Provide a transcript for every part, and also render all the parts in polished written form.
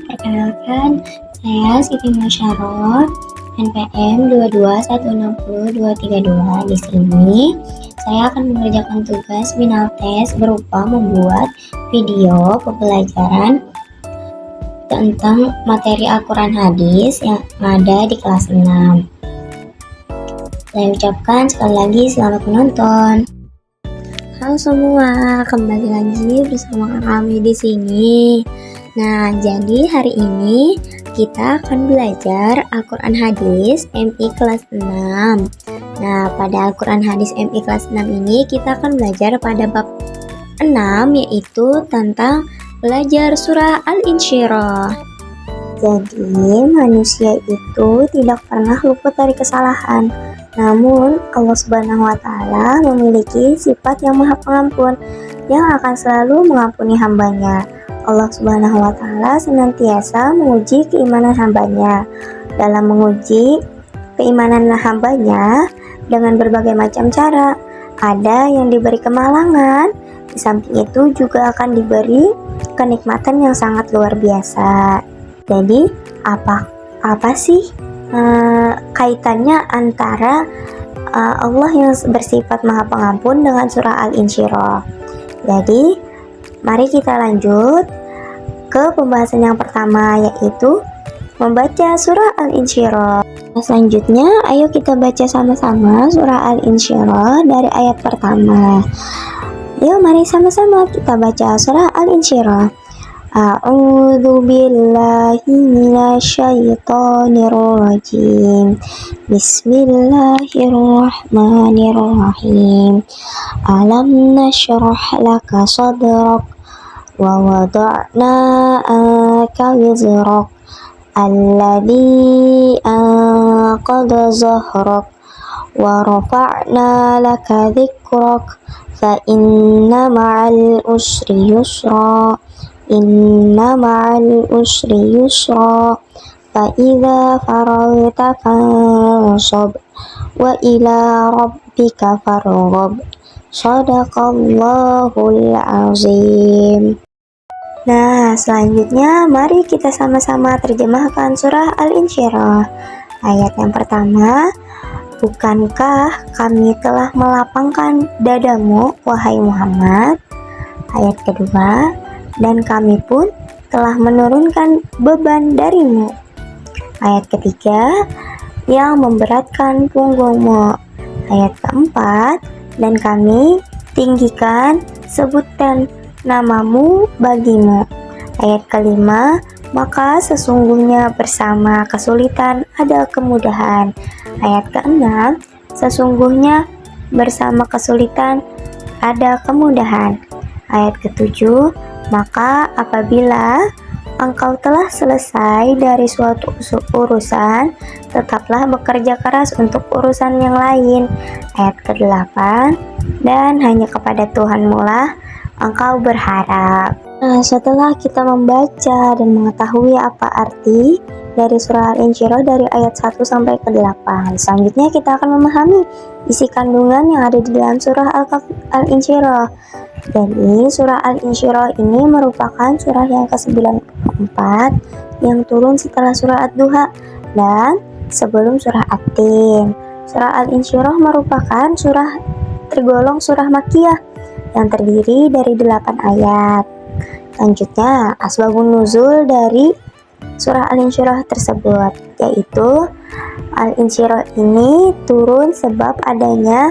perkenalkan, saya Siti Masyarah, NPM 221602232. Di sini saya akan mengerjakan tugas final tes berupa membuat video pembelajaran tentang materi Al-Quran Hadis yang ada di kelas 6. Saya ucapkan sekali lagi selamat menonton. Halo semua, kembali lagi bersama kami di sini. Nah, jadi hari ini kita akan belajar Al-Quran Hadis MI kelas 6. Nah, pada Al-Quran Hadis MI kelas 6 ini kita akan belajar pada bab 6, yaitu tentang belajar surah Al-Insyirah. Jadi, manusia itu tidak pernah luput dari kesalahan. Namun, Allah Subhanahu wa Ta'ala memiliki sifat yang Maha Pengampun yang akan selalu mengampuni hambanya. Allah Subhanahu wa Ta'ala senantiasa menguji keimanan hambanya. Dalam menguji keimanan hambanya dengan berbagai macam cara, ada yang diberi kemalangan, di samping itu juga akan diberi kenikmatan yang sangat luar biasa. Jadi, apa sih kaitannya antara Allah yang bersifat Maha Pengampun dengan surah Al-Insyirah? Jadi, mari kita lanjut ke pembahasan yang pertama, yaitu membaca surah Al-Insyirah. Selanjutnya, ayo kita baca sama-sama surah Al-Insyirah dari ayat pertama. Yuk, mari sama-sama kita baca surah Al-Insyirah. A'udzu billahi minasyaitonir rajim. Bismillahirrahmanirrahim. Alam nashrah laka sadrak wa wada'na anka wizrak alladzi anqadha zahrak wa rafa'na laka dhikrak fa inna ma'al usri yusra. Inna ma'al usri yusra fa idza faragta fansab wa ila rabbika farghab. Shadaqallahul azim. Nah, selanjutnya mari kita sama-sama terjemahkan surah Al-Insyirah. Ayat yang pertama, bukankah kami telah melapangkan dadamu, wahai Muhammad? Ayat kedua, dan kami pun telah menurunkan beban darimu. Ayat ketiga, yang memberatkan punggungmu. Ayat keempat, dan kami tinggikan sebutan namamu bagimu. Ayat kelima, maka sesungguhnya bersama kesulitan ada kemudahan. Ayat keenam, sesungguhnya bersama kesulitan ada kemudahan. Ayat ketujuh, maka apabila engkau telah selesai dari suatu urusan, tetaplah bekerja keras untuk urusan yang lain. Ayat ke-8, dan hanya kepada Tuhanmu lah engkau berharap. Nah, setelah kita membaca dan mengetahui apa arti dari surah Al-Insyirah dari ayat 1 sampai ke-8, selanjutnya kita akan memahami isi kandungan yang ada di dalam surah Al-Insyirah. Jadi, surah Al-Insyirah ini merupakan surah yang ke-94 yang turun setelah surah Ad-Duha dan sebelum surah At-Tin. Surah Al-Insyirah merupakan surah tergolong surah Makkiyah yang terdiri dari 8 ayat. Selanjutnya, asbabun nuzul dari surah Al-Insyirah tersebut, yaitu Al-Insyirah ini turun sebab adanya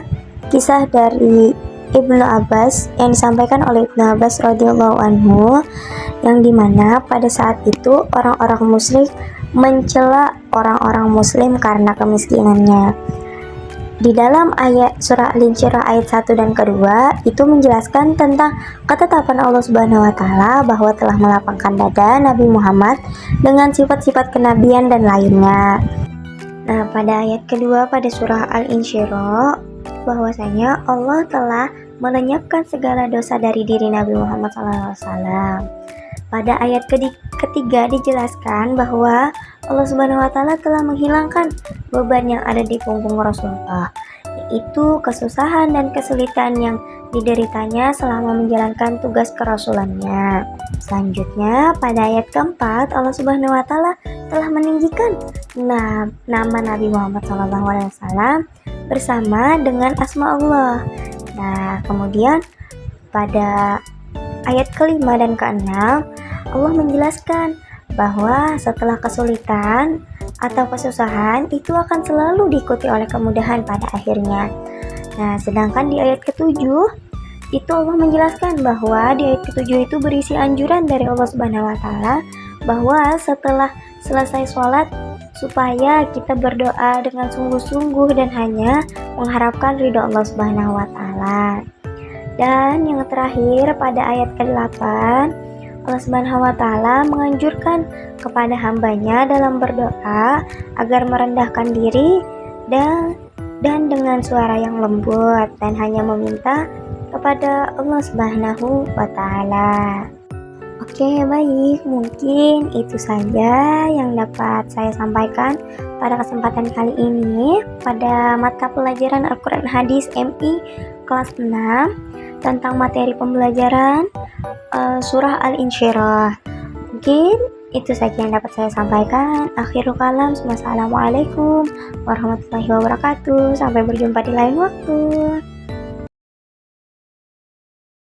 kisah dari Ibnu Abbas yang disampaikan oleh Ibnu Abbas radhiyallahu anhu, yang dimana pada saat itu orang-orang musyrik mencela orang-orang muslim karena kemiskinannya. Di dalam ayat surah Al-Insyirah ayat 1 dan kedua itu menjelaskan tentang ketetapan Allah Subhanahu wa Ta'ala bahwa telah melapangkan dada Nabi Muhammad dengan sifat-sifat kenabian dan lainnya. Nah, pada ayat kedua pada surah Al-Insyirah, bahwasanya Allah telah melenyapkan segala dosa dari diri Nabi Muhammad SAW. Pada ayat ketiga dijelaskan bahwa Allah Subhanahu wa Ta'ala telah menghilangkan beban yang ada di punggung Rasulullah, yaitu kesusahan dan kesulitan yang dideritanya selama menjalankan tugas kerasulannya. Selanjutnya, pada ayat keempat, Allah Subhanahu wa Ta'ala telah meninggikan nama Nabi Muhammad SAW bersama dengan asma Allah. Nah, kemudian pada ayat kelima dan keenam, Allah menjelaskan bahwa setelah kesulitan atau kesusahan itu akan selalu diikuti oleh kemudahan pada akhirnya. Nah, sedangkan di ayat ketujuh itu Allah menjelaskan bahwa di ayat ketujuh itu berisi anjuran dari Allah Subhanahu wa Ta'ala bahwa setelah selesai sholat supaya kita berdoa dengan sungguh-sungguh dan hanya mengharapkan ridho Allah Subhanahu wa Ta'ala. Dan yang terakhir pada ayat ke-8, Allah Subhanahu wa Ta'ala menganjurkan kepada hambanya dalam berdoa agar merendahkan diri dan dengan suara yang lembut dan hanya meminta kepada Allah Subhanahu wa Ta'ala. Oke, baik, mungkin itu saja yang dapat saya sampaikan pada kesempatan kali ini pada mata pelajaran Al-Quran Hadis MI kelas 6 tentang materi pembelajaran surah Al-Insyirah. Mungkin itu saja yang dapat saya sampaikan. Akhirul kalam, wassalamualaikum warahmatullahi wabarakatuh. Sampai berjumpa di lain waktu.